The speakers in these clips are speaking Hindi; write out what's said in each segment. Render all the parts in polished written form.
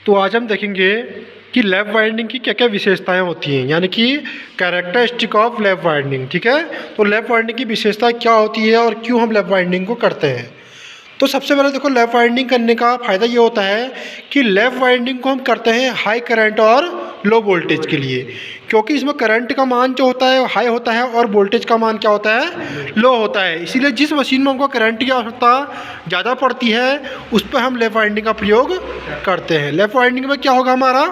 तो आज हम देखेंगे कि लैप वाइंडिंग की क्या क्या विशेषताएं होती हैं, यानी कि कैरेक्टरिस्टिक ऑफ लैप वाइंडिंग। ठीक है, तो लैप वाइंडिंग की विशेषता क्या होती है और क्यों हम लैप वाइंडिंग को करते हैं। तो सबसे पहले देखो, लैप वाइंडिंग करने का फ़ायदा ये होता है कि लैप वाइंडिंग को हम करते हैं हाई करंट और लो वोल्टेज के लिए, क्योंकि इसमें करंट का मान जो होता है हाई होता है और वोल्टेज का मान क्या होता है, लो होता है। इसीलिए जिस मशीन में हमको करंट की आवश्यकता ज़्यादा पड़ती है उस पर हम लैप वाइंडिंग का प्रयोग करते हैं। लैप वाइंडिंग में क्या होगा, हमारा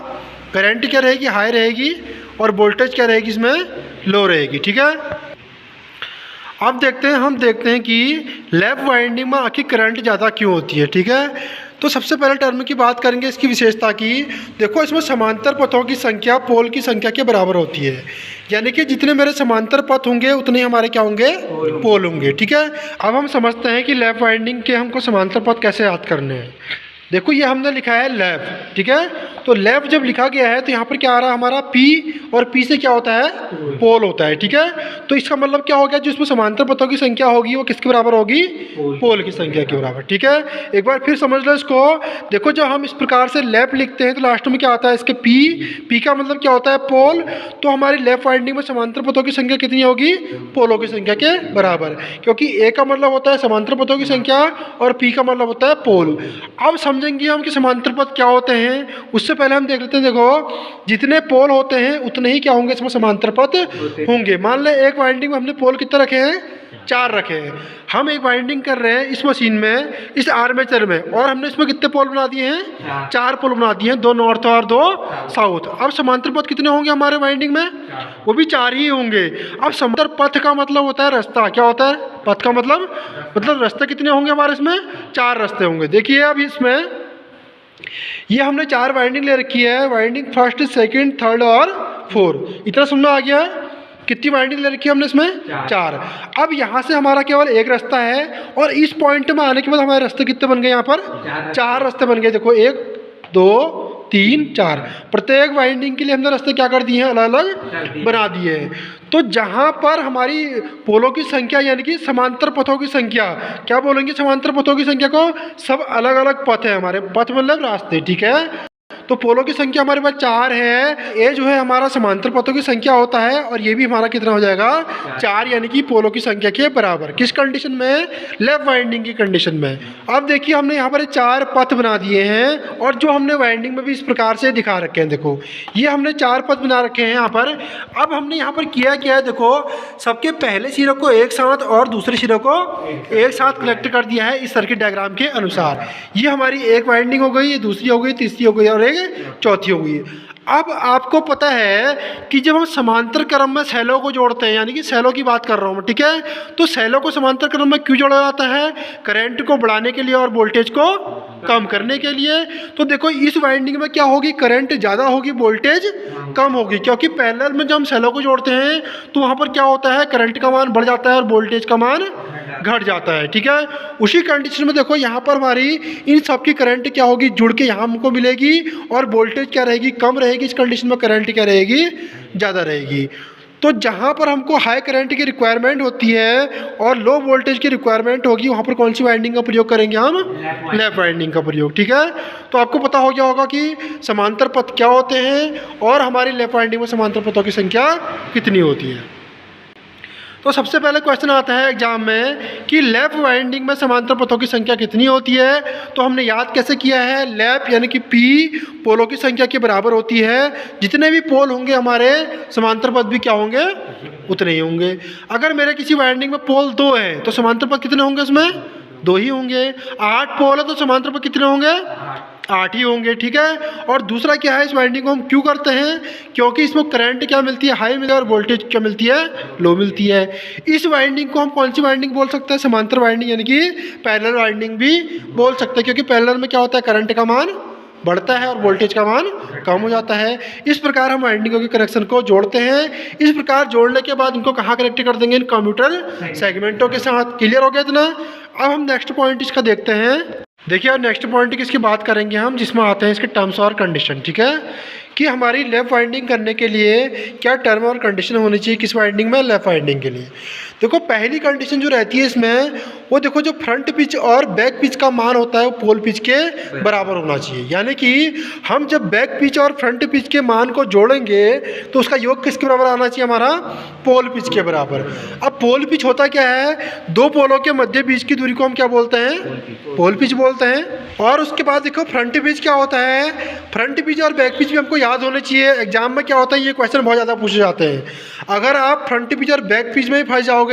करंट क्या रहेगी, हाई रहेगी, और वोल्टेज क्या रहेगी, इसमें लो रहेगी। ठीक है, अब हम देखते हैं कि लैप वाइंडिंग में आखिर करंट ज़्यादा क्यों होती है। ठीक है, तो सबसे पहले टर्म की बात करेंगे इसकी विशेषता की। देखो, इसमें समांतर पथों की संख्या पोल की संख्या के बराबर होती है, यानी कि जितने मेरे समांतर पथ होंगे उतने ही हमारे क्या होंगे, पोल होंगे। ठीक है, अब हम समझते हैं कि लैप वाइंडिंग के हमको समांतर पथ कैसे याद करने हैं। देखो, ये हमने लिखा है लैप। ठीक है, तो लैप जब लिखा गया है तो यहाँ पर क्या आ रहा है हमारा पी, और पी से क्या होता है, पोल होता है। ठीक है, तो इसका मतलब क्या हो गया, जिसमें समांतर पथों की संख्या होगी वो किसके बराबर होगी, पोल की संख्या के बराबर। ठीक है, एक बार फिर समझ लो इसको। देखो, जब हम इस प्रकार से लैप लिखते हैं तो लास्ट में क्या आता है, इसके पी, पी का मतलब क्या होता है, पोल। तो हमारी लैप वाइंडिंग में समांतर पथों की संख्या कितनी होगी, पोलों की संख्या के बराबर, क्योंकि ए का मतलब होता है समांतर पथों की संख्या और पी का मतलब होता है पोल। अब समझेंगे हम कि समांतर पथ क्या होते हैं। उससे पहले हम देख लेते हैं। देखो, जितने पोल होते हैं उतने ही क्या होंगे, इसमें समांतर पथ होंगे। मान ले एक वाइंडिंग में हमने पोल कितने रखे हैं, 4 रखे हैं। हम एक वाइंडिंग कर रहे हैं इस मशीन में, इस आर्मेचर में, और हमने इसमें कितने पोल बना दिए हैं, 4 पोल बना दिए हैं, 2 नॉर्थ और 2 साउथ। अब समांतर पथ कितने होंगे हमारे वाइंडिंग में, वो भी 4 ही होंगे। अब समांतर पथ का मतलब होता है रास्ता। क्या होता है पथ का मतलब रास्ते कितने होंगे हमारे इसमें, 4 रास्ते होंगे। देखिए, अब इसमें ये हमने 4 वाइंडिंग ले रखी है, वाइंडिंग फर्स्ट, सेकंड, थर्ड और 4। इतना सुनना आ गया। कितनी वाइंडिंग ले रखी है हमने इसमें, 4। अब यहाँ से हमारा केवल एक रास्ता है, और इस पॉइंट में आने के बाद हमारे रास्ते कितने बन गए, यहाँ पर 4 रास्ते बन गए। देखो, 1 2 3 4, प्रत्येक वाइंडिंग के लिए हमने रास्ते क्या कर दिए हैं, अलग अलग बना दिए हैं। तो जहाँ पर हमारी पोलों की संख्या, यानी कि समांतर पथों की संख्या, क्या बोलेंगे समांतर पथों की संख्या को, सब अलग अलग पथ है हमारे, पथ मतलब रास्ते। ठीक है, तो पोलों की संख्या हमारे पास 4 है। ये जो है हमारा समांतर पथों की संख्या होता है, और ये भी हमारा कितना हो जाएगा, 4, यानी कि पोलों की संख्या के बराबर। किस कंडीशन में, लैप वाइंडिंग की कंडीशन में। अब देखिए, हमने यहाँ पर 4 पथ बना दिए हैं, और जो हमने वाइंडिंग में भी इस प्रकार से दिखा रखे हैं। देखो, ये हमने 4 पथ बना रखे हैं यहाँ पर। अब हमने यहाँ पर किया क्या है, देखो, सबके पहले सिरे को एक साथ और दूसरे सिरे को एक साथ कनेक्ट कर दिया है इस सर्किट डायग्राम के अनुसार। ये हमारी एक वाइंडिंग हो गई, ये दूसरी हो गई, तीसरी हो गई, और एक चौथी हो गई। अब आपको पता है कि जब हम समांतर क्रम में सेलों को जोड़ते हैं, यानी कि सेलों की बात कर रहा हूँ मैं। ठीक है, तो सेलों को समांतर क्रम में क्यों जोड़ा जाता है, करंट को बढ़ाने के लिए और वोल्टेज को कम करने के लिए। तो देखो, इस वाइंडिंग में क्या होगी, करंट ज़्यादा होगी, वोल्टेज कम होगी, क्योंकि पैरेलल में जब हम सेलों को जोड़ते हैं तो वहाँ पर क्या होता है, करंट का मान बढ़ जाता है और वोल्टेज का मान घट जाता है। ठीक है, उसी कंडीशन में देखो, यहाँ पर हमारी इन सब की करंट क्या होगी, जुड़ के यहाँ हमको मिलेगी, और वोल्टेज क्या रहेगी, कम रहेगी। इस कंडीशन में करंट क्या रहेगी, ज़्यादा रहेगी। तो जहाँ पर हमको हाई करंट की रिक्वायरमेंट होती है और लो वोल्टेज की रिक्वायरमेंट होगी, वहाँ पर कौन सी वाइंडिंग का प्रयोग करेंगे हम, लैप वाइंडिंग का प्रयोग। ठीक है, तो आपको पता हो गया होगा कि समांतर पथ क्या होते हैं और हमारी लैप वाइंडिंग में समांतर पथों की संख्या कितनी होती है। तो सबसे पहले क्वेश्चन आता है एग्जाम में कि लैप वाइंडिंग में समांतर पथों की संख्या कितनी होती है। तो हमने याद कैसे किया है, लैप यानी कि पी पोलों की संख्या के बराबर होती है। जितने भी पोल होंगे हमारे, समांतर पथ भी क्या होंगे, उतने ही होंगे। अगर मेरे किसी वाइंडिंग में पोल 2 है तो समांतर पथ कितने होंगे, उसमें 2 ही होंगे। 8 पोल है तो समांतर पथ कितने होंगे, 8 ही होंगे। ठीक है, और दूसरा क्या है, इस वाइंडिंग को हम क्यों करते हैं, क्योंकि इसमें करंट क्या मिलती है, हाई मिलती है, और वोल्टेज क्या मिलती है, लो मिलती है। इस वाइंडिंग को हम कौन सी वाइंडिंग बोल सकते हैं, समांतर वाइंडिंग, यानी कि पैरेलल वाइंडिंग भी बोल सकते हैं, क्योंकि पैरेलल में क्या होता है, करंट का मान बढ़ता है और वोल्टेज का मान कम हो जाता है। इस प्रकार हम वाइंडिंगों के कनेक्शन को जोड़ते हैं। इस प्रकार जोड़ने के बाद इनको कहाँ कनेक्ट कर देंगे, इन कम्यूटर सेगमेंटों के साथ। क्लियर हो गया इतना। अब हम नेक्स्ट पॉइंट इसका देखते हैं। देखिए, नेक्स्ट पॉइंट की इसकी बात करेंगे हम, जिसमें आते हैं इसके टर्म्स और कंडीशन। ठीक है, कि हमारी लेफ्ट वाइंडिंग करने के लिए क्या टर्म और कंडीशन होनी चाहिए किस वाइंडिंग में, लेफ्ट वाइंडिंग के लिए। देखो पहली कंडीशन जो रहती है इसमें, वो देखो जो फ्रंट पिच और बैक पिच का मान होता है वो पोल पिच के बराबर होना चाहिए। यानी कि हम जब बैक पिच और फ्रंट पिच के मान को जोड़ेंगे तो उसका योग किसके बराबर आना चाहिए, हमारा पोल पिच के बराबर। अब पोल पिच होता क्या है, दो पोलों के मध्य बीच की दूरी को हम क्या बोलते हैं, पोल पिच बोलते हैं। और उसके बाद देखो फ्रंट पिच क्या होता है, फ्रंट पिच और बैक पिच भी हमको याद होने चाहिए। एग्जाम में क्या होता है, ये क्वेश्चन बहुत ज़्यादा पूछे जाते हैं। अगर आप फ्रंट पिच और बैक पिच में ही फंस जाओगे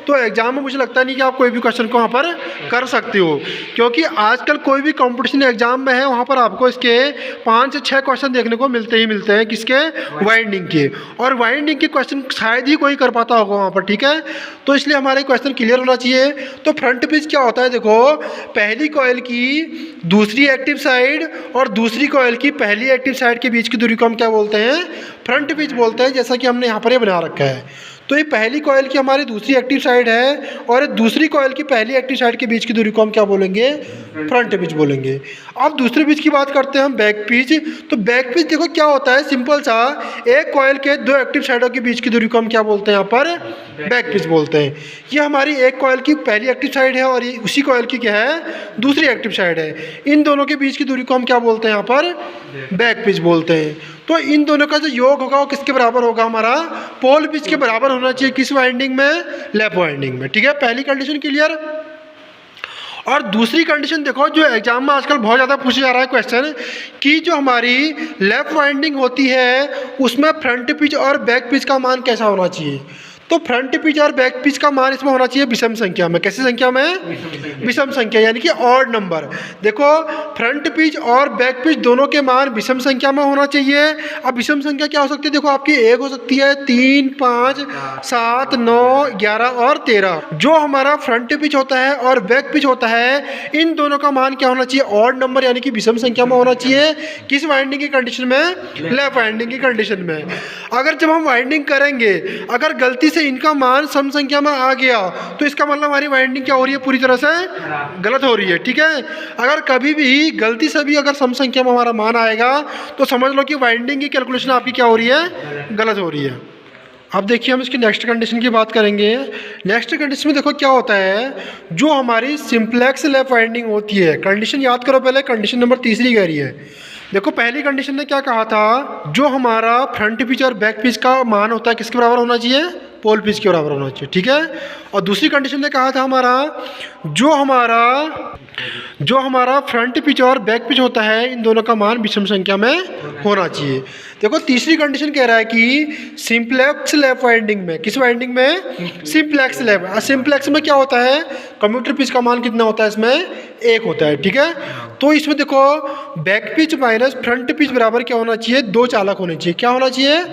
तो एग्जाम में मुझे लगता नहीं कि आप कोई भी क्वेश्चन को वहाँ पर कर सकते हो, क्योंकि आजकल कोई भी कंपटीशन एग्जाम में है वहाँ पर आपको इसके 5 से 6 क्वेश्चन देखने को मिलते ही मिलते हैं, किसके, वाइंडिंग के। और वाइंडिंग के क्वेश्चन शायद ही कोई कर पाता होगा वहाँ पर, ठीक है। तो इसलिए हमारे क्वेश्चन क्लियर होना चाहिए। तो फ्रंट पिच क्या होता है, देखो पहली कॉइल की दूसरी एक्टिव साइड और दूसरी कॉइल की पहली एक्टिव साइड के बीच की दूरी को हम क्या बोलते हैं, फ्रंट पिच बोलते हैं, जैसा कि हमने यहाँ पर ये बना रखा है। तो ये पहली कॉइल की हमारी दूसरी एक्टिव साइड है और दूसरी कॉइल की पहली एक्टिव साइड के बीच की दूरी को हम क्या बोलेंगे, फ्रंट पिच बोलेंगे। अब दूसरे पिच की बात करते हैं हम, बैक पिच। तो बैक पिच देखो क्या होता है, सिंपल सा, एक कॉइल के दो एक्टिव साइडों के बीच की दूरी को हम क्या बोलते हैं, यहाँ पर बैक पिच बोलते हैं। ये हमारी एक कॉइल की पहली एक्टिव साइड है और ये उसी कॉइल की क्या है, दूसरी एक्टिव साइड है। इन दोनों के बीच की दूरी को हम क्या बोलते हैं, यहाँ पर बैक पिच बोलते हैं। तो इन दोनों का जो योग होगा वो किसके बराबर होगा, हमारा पोल पिच के बराबर होना चाहिए, किस वाइंडिंग में, लेफ्ट वाइंडिंग में, ठीक है। पहली कंडीशन क्लियर। और दूसरी कंडीशन देखो जो एग्जाम में आजकल बहुत ज़्यादा पूछा जा रहा है क्वेश्चन, कि जो हमारी लेफ्ट वाइंडिंग होती है उसमें फ्रंट पिच और बैक पिच का मान कैसा होना चाहिए। तो फ्रंट पिच और बैक पिच का मान इसमें होना चाहिए विषम संख्या में। कैसी संख्या में, विषम संख्या, यानी कि ऑड नंबर। देखो फ्रंट पिच और बैक पिच दोनों के मान विषम संख्या में होना चाहिए। अब विषम संख्या क्या हो सकती है, देखो आपकी 1 हो सकती है, 3, 5, 7, 9, 11 और 13। जो हमारा फ्रंट पिच होता है और बैक पिच होता है, इन दोनों का मान क्या होना चाहिए, ऑड नंबर, यानी कि विषम संख्या में होना चाहिए। किस वाइंडिंग की कंडीशन में, लेफ्ट वाइंडिंग की कंडीशन में। अगर जब हम वाइंडिंग करेंगे अगर गलती से इनका मान सम संख्या में आ गया तो इसका मतलब हमारी वाइंडिंग क्या हो रही है, पूरी तरह से गलत हो रही है, ठीक है। अगर कभी भी गलती से भी अगर सम संख्या में हमारा मान आएगा तो समझ लो कि वाइंडिंग की कैलकुलेशन आपकी क्या हो रही है, गलत हो रही है। अब देखिए हम इसकी नेक्स्ट कंडीशन की बात करेंगे। नेक्स्ट कंडीशन में देखो क्या होता है, जो हमारी सिंप्लेक्स लेफ्ट वाइंडिंग होती है, कंडीशन याद करो पहले, कंडीशन नंबर तीसरी कह रही है। देखो पहली कंडीशन ने क्या कहा था, जो हमारा फ्रंट पिच और बैक पिच का मान होता है किसके बराबर होना चाहिए, पोल पिच के बराबर होना चाहिए, ठीक है। और दूसरी कंडीशन ने कहा था हमारा जो हमारा फ्रंट पिच और बैक पिच होता है इन दोनों का मान विषम संख्या में होना चाहिए। देखो तीसरी कंडीशन कह रहा है कि सिंप्लेक्स लेफ्ट वाइंडिंग में, किस वाइंडिंग में, सिंप्लेक्स लेफ्ट। सिंप्लेक्स में क्या होता है, कम्यूटर पिच का मान कितना होता है, इसमें 1 होता है, ठीक है। तो इसमें देखो back pitch minus front pitch बराबर क्या होना चाहिए, 2 चालक होने चाहिए। क्या होना चाहिए,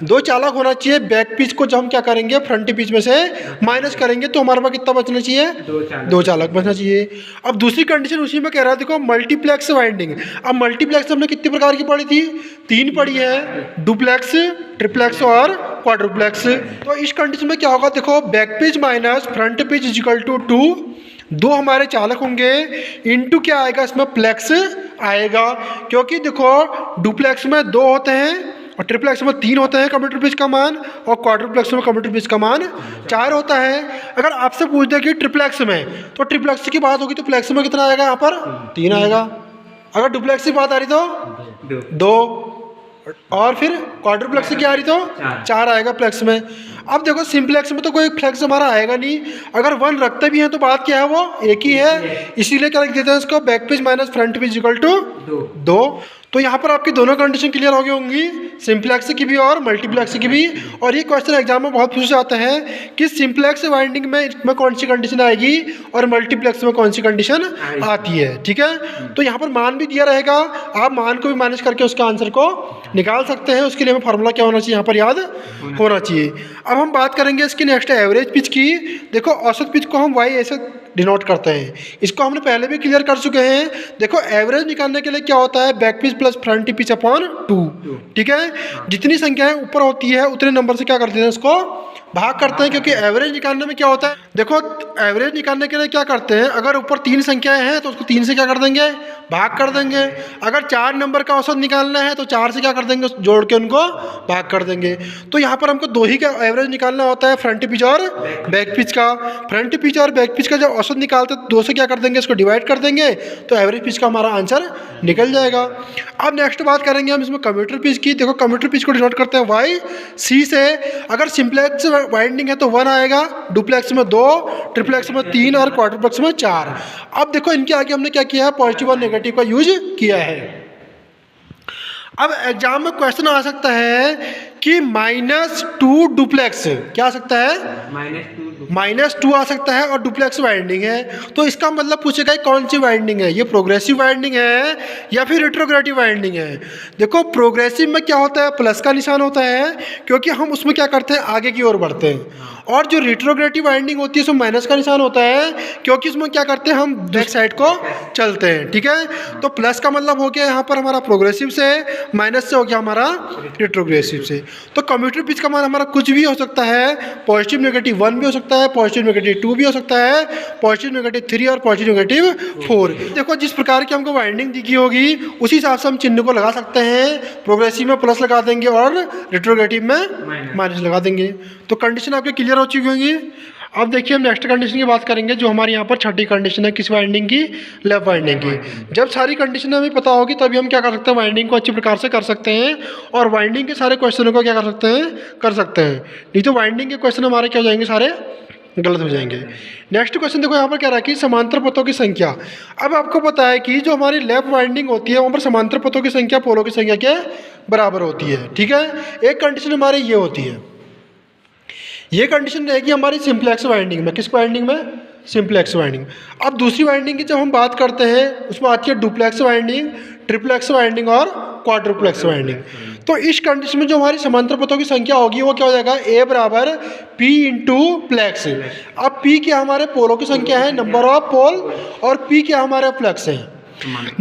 2 चालक होना चाहिए। बैक पिच को जब हम क्या करेंगे, फ्रंट पिच में से माइनस करेंगे तो हमारे पास कितना बचना चाहिए, 2 चालक बचना चाहिए। अब दूसरी कंडीशन उसी में कह रहा है, देखो मल्टीप्लेक्स वाइंडिंग। अब मल्टीप्लेक्स हमने कितने प्रकार की पढ़ी थी, 3 पढ़ी है, डुप्लेक्स, ट्रिप्लेक्स और क्वाड्रुप्लेक्स। तो इस कंडीशन में क्या होगा, देखो back pitch minus front pitch is equal to 2, 2 हमारे चालक होंगे, इनटू क्या आएगा इसमें, प्लेक्स आएगा। क्योंकि देखो डुप्लेक्स में 2 होते हैं और ट्रिप्लेक्स में 3 होते हैं कम्यूटर पिच का मान, और क्वाड्रुप्लेक्स में कम्यूटर पिच का मान 4 होता है। अगर आपसे पूछ दे कि ट्रिप्लेक्स में, तो ट्रिप्लेक्स की बात होगी तो प्लेक्स में कितना आएगा, यहाँ पर 3 आएगा। अगर डुप्लेक्स की बात आ रही तो 2, और फिर क्वाड्रुप्लेक्स की आ रही तो 4 आएगा प्लेक्स में। अब देखो सिंप्लेक्स में तो कोई फ्लेक्स हमारा आएगा नहीं, अगर 1 रखते भी हैं तो बात क्या है, वो एक ही है, इसीलिए क्या लिख देते हैं इसको, back pitch minus front pitch equal to 2। तो यहाँ पर आपकी दोनों कंडीशन क्लियर हो गई होंगी, सिंप्लेक्स की भी और मल्टीप्लेक्स की भी। और ये क्वेश्चन एग्जाम में बहुत पूछा जाता है कि सिंप्लेक्स वाइंडिंग में कौन सी कंडीशन आएगी और मल्टीप्लेक्स में कौन सी कंडीशन आती है, ठीक है। तो यहाँ पर मान भी दिया रहेगा, आप मान को भी मैनेज करके उसका आंसर को निकाल सकते हैं। उसके लिए हमें फार्मूला क्या होना चाहिए, यहाँ पर याद होना चाहिए। अब हम बात करेंगे इसकी नेक्स्ट एवरेज पिच की। देखो औसत पिच को हम वाई ऐसे डिनोट करते हैं, इसको हमने पहले भी क्लियर कर चुके हैं। देखो एवरेज निकालने के लिए क्या होता है, back pitch plus front pitch upon 2, ठीक है। जितनी संख्याएं ऊपर होती है उतने नंबर से क्या करते हैं, इसको भाग करते हैं। क्योंकि एवरेज निकालने में क्या होता है, देखो एवरेज निकालने के लिए क्या करते हैं, अगर ऊपर 3 संख्याएं हैं तो उसको 3 से क्या कर देंगे, भाग कर देंगे। अगर 4 नंबर का औसत निकालना है तो 4 से क्या कर देंगे, जोड़ के उनको भाग कर देंगे। तो यहाँ पर हमको 2 ही का एवरेज निकालना होता है, फ्रंट पिच और बैक पिच का। फ्रंट पिच और बैक पिच का जब औसत निकालते हैं तो 2 से क्या कर देंगे, इसको डिवाइड कर देंगे, तो एवरेज पिच का हमारा आंसर निकल जाएगा। अब नेक्स्ट बात करेंगे हम इसमें कम्यूटर पिच की। देखो कम्यूटर पिच को डिनोट करते हैं वाई सी से। अगर सिंपलेक्स वाइंडिंग है तो 1 आएगा, डुप्लेक्स में 2, ट्रिप्लेक्स में 3 और क्वाड्रुप्लेक्स में 4। अब देखो इनके आगे हमने क्या किया है, पॉजिटिव और नेगेटिव का यूज किया है। अब एग्जाम में क्वेश्चन आ सकता है कि -2 डुप्लेक्स, क्या आ सकता है, -2 आ सकता है और डुप्लेक्स वाइंडिंग है। तो इसका मतलब पूछेगा कौन सी वाइंडिंग है, ये प्रोग्रेसिव वाइंडिंग है या फिर रिट्रोग्रेटिव वाइंडिंग है। देखो प्रोग्रेसिव में क्या होता है, प्लस का निशान होता है, क्योंकि हम उसमें क्या करते हैं, आगे की ओर बढ़ते हैं। और जो रिट्रोग्रेटिव वाइंडिंग होती है उसमें माइनस का निशान होता है, क्योंकि उसमें क्या करते हैं, हम बैक साइड को चलते हैं। ठीक है, तो प्लस का मतलब हो गया यहाँ पर हमारा प्रोग्रेसिव से, माइनस से हो गया हमारा रिट्रोग्रेसिव से। तो कम्यूटर पिच का मान हमारा कुछ भी हो सकता है, पॉजिटिव नेगेटिव 1 भी हो सकता है, पॉजिटिव नेगेटिव 2 भी हो सकता है, पॉजिटिव नेगेटिव 3 और पॉजिटिव नेगेटिव 4। देखो जिस प्रकार की हमको वाइंडिंग दिखी होगी उसी हिसाब से हम चिन्ह को लगा सकते हैं। प्रोग्रेसिव में प्लस लगा देंगे और रिट्रोग्रेटिव में माइनस लगा देंगे। तो कंडीशन आपके क्लियर हो चुकी होंगी। अब देखिए हम नेक्स्ट कंडीशन की बात करेंगे, जो हमारी यहाँ पर छठी कंडीशन है, किस वाइंडिंग की, लेफ्ट वाइंडिंग की। जब सारी कंडीशन हमें पता होगी तभी हम क्या कर सकते हैं, वाइंडिंग को अच्छी प्रकार से कर सकते हैं और वाइंडिंग के सारे क्वेश्चनों को क्या कर सकते हैं। नहीं तो वाइंडिंग के क्वेश्चन हमारे क्या हो जाएंगे, सारे गलत हो जाएंगे। नेक्स्ट क्वेश्चन देखो यहाँ पर क्या रहा कि समांतर पथों की संख्या। अब आपको पता है कि जो हमारी लेफ्ट वाइंडिंग होती है वहाँ पर समांतर पथों की संख्या पोलों की संख्या के बराबर होती है। ठीक है, एक कंडीशन हमारी ये होती है, ये कंडीशन रहेगी हमारी सिंप्लेक्स वाइंडिंग में। किस वाइंडिंग में, सिंप्लेक्स वाइंडिंग। अब दूसरी वाइंडिंग की जब हम बात करते हैं उसमें आती है डुप्लेक्स वाइंडिंग, ट्रिप्लेक्स वाइंडिंग और क्वाड्रुप्लेक्स वाइंडिंग। तो इस कंडीशन में जो हमारी समांतर पथों की संख्या होगी वो क्या हो जाएगा, A बराबर P इंटू प्लेक्स। अब P क्या हमारे पोलों की संख्या है, नंबर ऑफ पोल, और P क्या हमारे फ्लेक्स है।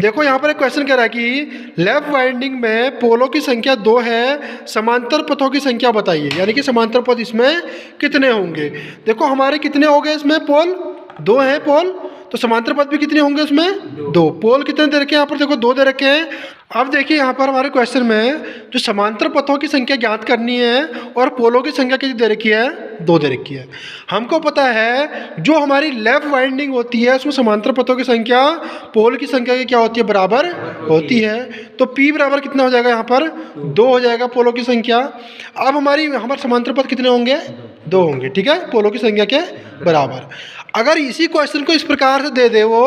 देखो यहाँ पर एक क्वेश्चन कह रहा है कि लेफ्ट वाइंडिंग में पोलों की संख्या 2 है, समांतर पथों की संख्या बताइए, यानी कि समांतर पथ इसमें कितने होंगे। देखो हमारे कितने हो गए इसमें, पोल 2 हैं पोल, तो समांतर पथ भी कितने होंगे उसमें, 2। पोल कितने दे रखे हैं यहाँ पर, देखो 2 दे रखे हैं। अब देखिए यहाँ पर हमारे क्वेश्चन में जो समांतर पथों की संख्या ज्ञात करनी है और पोलों की संख्या कितनी दे रखी है, 2 दे रखी है। हमको पता है जो हमारी लेफ्ट वाइंडिंग होती है उसमें समांतर पथों की संख्या पोल की संख्या की क्या होती है, बराबर होती है। तो P बराबर कितना हो जाएगा यहाँ पर, 2 हो जाएगा पोलों की संख्या। अब हमारे समांतर पथ कितने होंगे, 2 होंगे। ठीक है, पोलों की संख्या के बराबर। अगर इसी क्वेश्चन को इस प्रकार से दे दे वो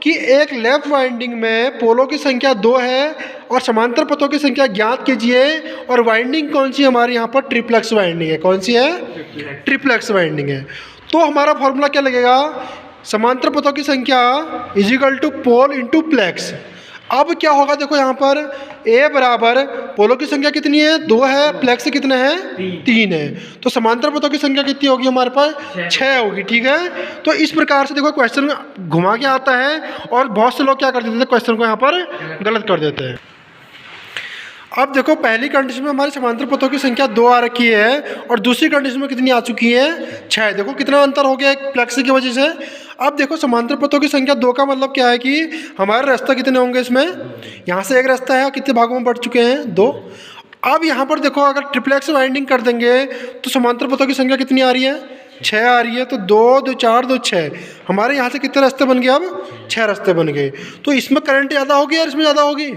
कि एक लेफ्ट वाइंडिंग में पोलों की संख्या 2 है और समांतर पथों की संख्या ज्ञात कीजिए, और वाइंडिंग कौन सी हमारी यहाँ पर ट्रिप्लेक्स वाइंडिंग है। कौन सी है, ट्रिप्लेक्स वाइंडिंग है। तो हमारा फॉर्मूला क्या लगेगा, समांतर पथों की संख्या is equal to pole into plex. अब क्या होगा, देखो यहाँ पर A बराबर पोलों की संख्या कितनी है, 2 है, प्लेक्स कितने हैं, 3 है। तो समांतर पथों की संख्या कितनी होगी हमारे पास, 6 होगी। ठीक है, तो इस प्रकार से देखो क्वेश्चन घुमा के आता है और बहुत से लोग क्या कर देते हैं, क्वेश्चन को यहाँ पर गलत कर देते हैं। अब देखो पहली कंडीशन में हमारी समांतर पथों की संख्या 2 आ रखी है और दूसरी कंडीशन में कितनी आ चुकी है, 6। देखो कितना अंतर हो गया एक प्लेक्स की वजह से। अब देखो समांतर पथों की संख्या 2 का मतलब क्या है कि हमारे रास्ता कितने होंगे इसमें, यहाँ से एक रास्ता है, कितने भागों में बढ़ चुके हैं, 2। अब यहाँ पर देखो अगर ट्रिप्लेक्स वाइंडिंग कर देंगे तो समांतर पथों की संख्या कितनी आ रही है, 6 आ रही है। तो 2 2 4 2 6, हमारे यहाँ से कितने रास्ते बन गए, अब 6 रास्ते बन गए। तो इसमें करंट ज़्यादा होगी और इसमें ज़्यादा होगी,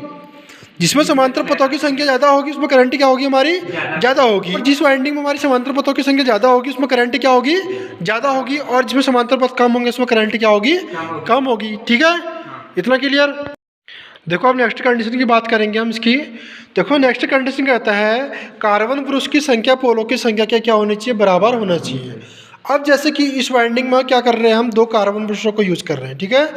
जिसमें समांतर पथों की संख्या ज़्यादा होगी उसमें करंट क्या होगी, हमारी ज़्यादा होगी। और जिस वाइंडिंग में हमारी समांतर पथों की संख्या ज़्यादा होगी उसमें करंट क्या होगी, ज़्यादा होगी। और जिसमें समांतर पथ कम होंगे उसमें करंट क्या होगी, कम होगी। ठीक है, इतना क्लियर। देखो अब नेक्स्ट कंडीशन की बात करेंगे हम इसकी। देखो नेक्स्ट कंडीशन कहता है कार्बन पुरुष की संख्या पोलों की संख्या क्या होनी चाहिए, बराबर होना चाहिए। अब जैसे कि इस वाइंडिंग में क्या कर रहे हैं हम, 2 कार्बन पुरुषों को यूज़ कर रहे हैं। ठीक है,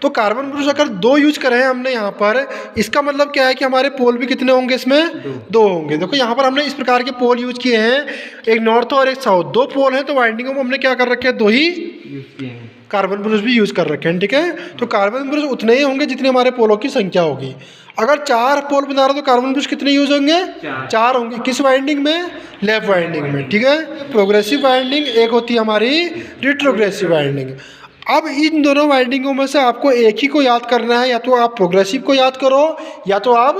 तो कार्बन पुरुष अगर 2 यूज करें हैं हमने यहाँ पर, इसका मतलब क्या है कि हमारे पोल भी कितने होंगे इसमें, 2 होंगे। देखो यहाँ पर हमने इस प्रकार के पोल यूज किए हैं, एक नॉर्थ और एक साउथ, 2 पोल हैं। तो वाइंडिंगों में हमने क्या कर रखे हैं, 2 ही कार्बन पुरुष भी यूज कर रखे हैं। ठीक है, तो कार्बन पुरुष उतने ही होंगे जितने हमारे पोलों की संख्या होगी। अगर 4 पोल बना रहे तो कार्बन पुरुष कितने यूज होंगे, 4 होंगे। किस वाइंडिंग में, लेफ्ट वाइंडिंग में। ठीक है, प्रोग्रेसिव वाइंडिंग एक होती है हमारी रिट्रोग्रेसिव वाइंडिंग। अब इन दोनों वाइंडिंगों में से आपको एक ही को याद करना है, या तो आप प्रोग्रेसिव को याद करो या तो आप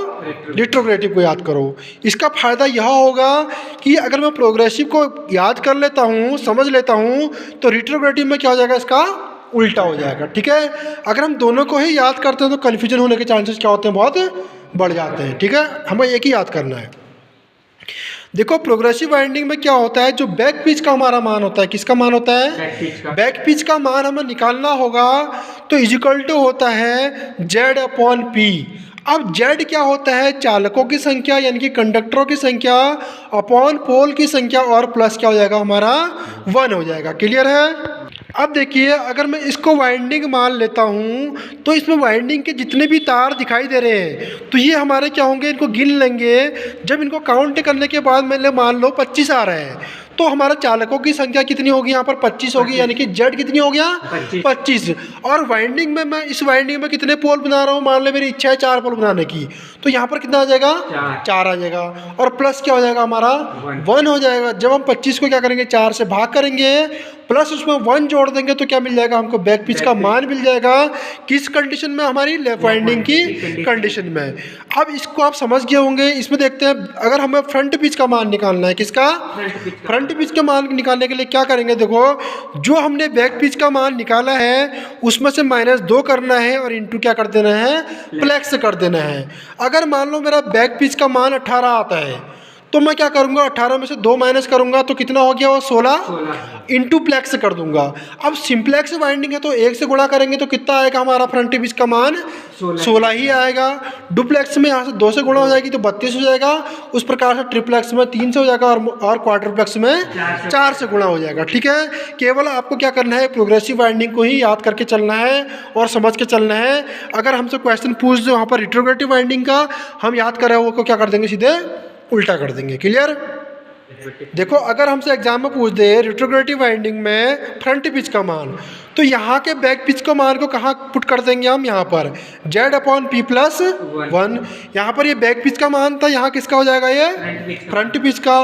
रिट्रोग्रेटिव को याद करो। इसका फ़ायदा यह होगा कि अगर मैं प्रोग्रेसिव को याद कर लेता हूँ, समझ लेता हूँ, तो रिट्रोग्रेटिव में क्या हो जाएगा, इसका उल्टा हो जाएगा। ठीक है, अगर हम दोनों को ही याद करते हैं तो कन्फ्यूजन होने के चांसेस क्या होते हैं, बहुत बढ़ जाते हैं। ठीक है, हमें एक ही याद करना है। देखो प्रोग्रेसिव वाइंडिंग में क्या होता है, जो बैक पिच का हमारा मान होता है, किसका मान होता है, बैक पिच का मान हमें निकालना होगा, तो इजिकल टू होता है जेड अपॉन पी। अब जेड क्या होता है, चालकों की संख्या यानी कि कंडक्टरों की संख्या अपॉन पोल की संख्या, और प्लस क्या हो जाएगा हमारा 1 हो जाएगा। क्लियर है। अब देखिए अगर मैं इसको वाइंडिंग मान लेता हूँ, तो इसमें वाइंडिंग के जितने भी तार दिखाई दे रहे हैं, तो ये हमारे क्या होंगे, इनको गिन लेंगे। जब इनको काउंट करने के बाद मैंने मान लो 25 आ रहे हैं, तो हमारा चालकों की संख्या कितनी होगी, यहाँ पर 25 होगी, यानी कि जेड कितनी हो गया, 25। और वाइंडिंग में मैं इस वाइंडिंग में कितने पोल बना रहा हूँ, मान लो मेरी इच्छा है 4 पोल बनाने की, तो यहाँ पर कितना आ जाएगा, 4 आ जाएगा। और प्लस क्या हो जाएगा हमारा 1 हो जाएगा। जब हम 25 को क्या करेंगे, 4 से भाग करेंगे, प्लस उसमें 1 जोड़ देंगे, तो क्या मिल जाएगा हमको, बैक पिच का मान मिल जाएगा। किस कंडीशन में, हमारी लेफ्ट वाइंडिंग की कंडीशन में। अब इसको आप समझ गए होंगे। इसमें देखते हैं, अगर हमें फ्रंट पिच का मान निकालना है, किसका, फ्रंट पिच का मान निकालने के लिए क्या करेंगे, देखो जो हमने बैक पिच का मान निकाला है उसमें से -2 करना है और इंटू क्या कर देना है, प्लस कर देना है। अगर मान लो मेरा बैक पिच का मान 18 आता है, तो मैं क्या करूंगा, 18 में से 2 माइनस करूंगा, तो कितना हो गया वो 16 इंटू प्लेक्स कर दूंगा। अब सिंप्लेक्स वाइंडिंग है तो 1 से गुणा करेंगे तो कितना आएगा हमारा फ्रंट पिच का मान, 16 ही आएगा। डुप्लेक्स में यहाँ से 2 से गुणा हो जाएगी तो 32 हो जाएगा। उस प्रकार से ट्रिप्लेक्स में 3 से हो जाएगा, और क्वार्टरप्लेक्स में 4 से गुणा हो जाएगा। ठीक है, केवल आपको क्या करना है, प्रोग्रेसिव वाइंडिंग को ही याद करके चलना है और समझ के चलना है। अगर हमसे क्वेश्चन पूछ दो वहाँ पर रिट्रोग्रेटिव वाइंडिंग का, हम याद कर रहे हैं वो को क्या कर देंगे, सीधे उल्टा कर देंगे। क्लियर। देखो अगर हमसे एग्जाम में पूछ दे रिट्रोग्रेटिव वाइंडिंग में फ्रंट पिच का मान, तो यहाँ के बैक पिच का मान को कहाँ पुट कर देंगे हम, यहाँ पर जेड अपॉन पी प्लस 1। यहाँ पर ये बैक पिच का मान था, यहाँ किसका हो जाएगा, ये फ्रंट पिच का।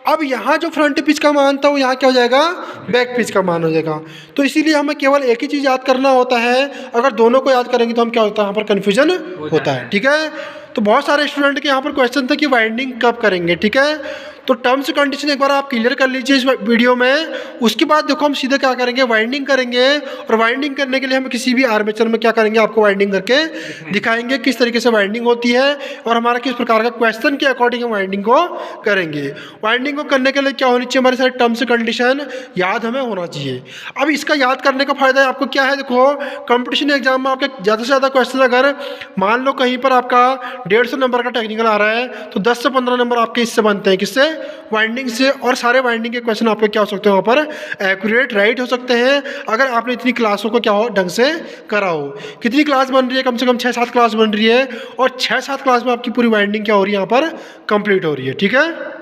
अब यहाँ जो फ्रंट पिच का मान था वो यहाँ क्या हो जाएगा, बैक पिच का मान हो जाएगा। तो इसीलिए हमें केवल एक ही चीज़ याद करना होता है। अगर दोनों को याद करेंगे तो हम क्या होता है, यहाँ पर कन्फ्यूजन होता है। ठीक है, तो बहुत सारे स्टूडेंट के यहाँ पर क्वेश्चन था कि वाइंडिंग कब करेंगे। ठीक है, तो टर्म्स कंडीशन एक बार आप क्लियर कर लीजिए इस वीडियो में। उसके बाद देखो हम सीधे क्या करेंगे, वाइंडिंग करेंगे। और वाइंडिंग करने के लिए हम किसी भी आर्मेचर में क्या करेंगे, आपको वाइंडिंग करके दिखाएंगे किस तरीके से वाइंडिंग होती है और हमारा किस प्रकार का क्वेश्चन के अकॉर्डिंग हम वाइंडिंग को करेंगे। वाइंडिंग को करने के लिए क्या होनी चाहिए, हमारे सारे टर्म्स कंडीशन याद हमें होना चाहिए। अब इसका याद करने का फायदा है आपको क्या है, देखो कंपटीशन एग्जाम में आपके ज़्यादा से ज़्यादा क्वेश्चन, अगर मान लो कहीं पर आपका 150 नंबर का टेक्निकल आ रहा है, तो 10 से 15 नंबर आपके इससे बनते हैं, किससे, वाइंडिंग से। और सारे वाइंडिंग के क्वेश्चन आपके क्या हो सकते हैं, वहाँ पर एक्यूरेट राइट हो सकते हैं, अगर आपने इतनी क्लासों को क्या हो ढंग से करा हो। कितनी क्लास बन रही है, कम से कम 6-7 क्लास बन रही है, और 6-7 क्लास में आपकी पूरी वाइंडिंग क्या हो रही है, यहाँ पर कंप्लीट हो रही है। ठीक है।